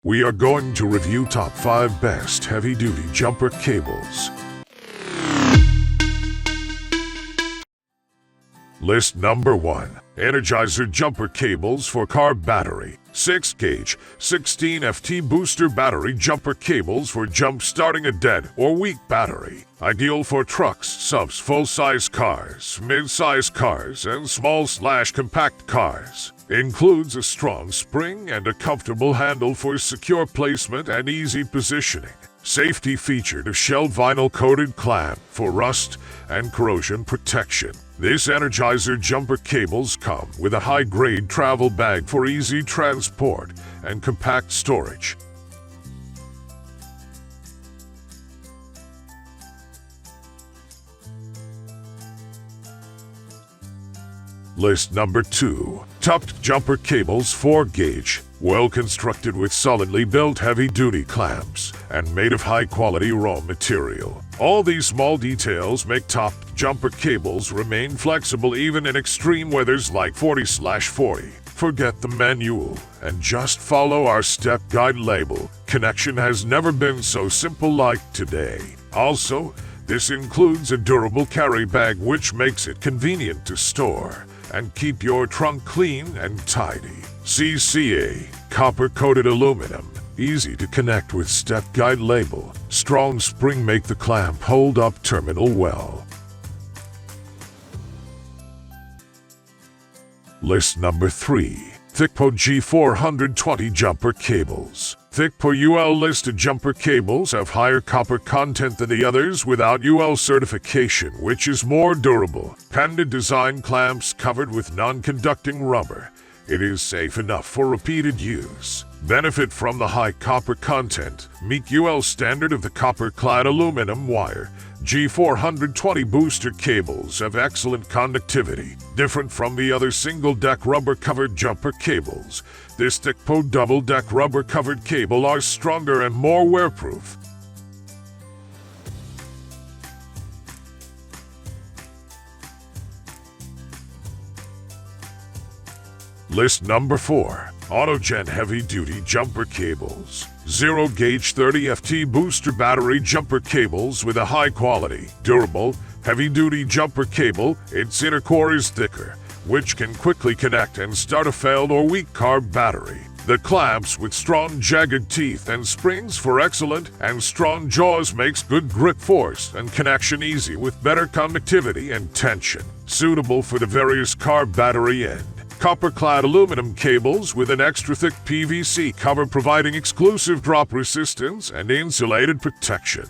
We are going to review top 5 best heavy-duty jumper cables. List number 1. Energizer jumper cables for car battery. 6-gauge, 16 FT booster battery jumper cables for jump-starting a dead or weak battery. Ideal for trucks, subs, full-size cars, mid-size cars, and small/compact cars. Includes a strong spring and a comfortable handle for secure placement and easy positioning. Safety featured a shell vinyl-coated clamp for rust and corrosion protection. This Energizer jumper cables come with a high-grade travel bag for easy transport and compact storage. List number 2. Tucked jumper cables 4-gauge, well-constructed with solidly built heavy-duty clamps and made of high-quality raw material. All these small details make topped jumper cables remain flexible even in extreme weathers like 40/40. Forget the manual and just follow our step guide label. Connection has never been so simple like today. Also, this includes a durable carry bag which makes it convenient to store and keep your trunk clean and tidy. CCA, copper-coated aluminum, easy to connect with step guide label. Strong spring make the clamp hold up terminal well. List number 3. thickpro G420 jumper cables. thickpro UL listed jumper cables have higher copper content than the others without UL certification, which is more durable. Patented design clamps covered with non-conducting rubber. It is safe enough for repeated use. Benefit from the high copper content. Meet UL standard of the copper-clad aluminum wire. G420 booster cables have excellent conductivity. Different from the other single-deck rubber-covered jumper cables, this thickpro double-deck rubber-covered cable are stronger and more wear-proof. List number 4. Autogen heavy-duty jumper cables. 0-gauge 30 FT booster battery jumper cables with a high-quality, durable, heavy-duty jumper cable. Its inner core is thicker, which can quickly connect and start a failed or weak car battery. The clamps with strong jagged teeth and springs for excellent and strong jaws makes good grip force and connection easy with better conductivity and tension. Suitable for the various car battery end. Copper-clad aluminum cables with an extra thick PVC cover providing exclusive drop resistance and insulated protection.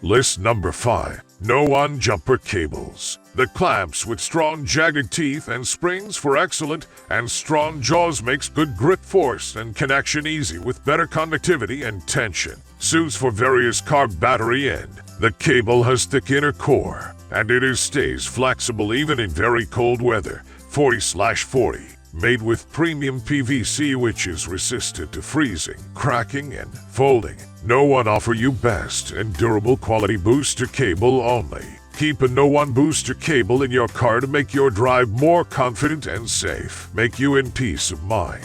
List number 5. noone jumper cables. The clamps with strong jagged teeth and springs for excellent and strong jaws makes good grip force and connection easy with better conductivity and tension. Suits for various car battery end. The cable has thick inner core and it stays flexible even in very cold weather, 40/40. Made with premium PVC which is resistant to freezing, cracking, and folding. noone offer you best and durable quality booster cable only. Keep a noone booster cable in your car to make your drive more confident and safe. Make you in peace of mind.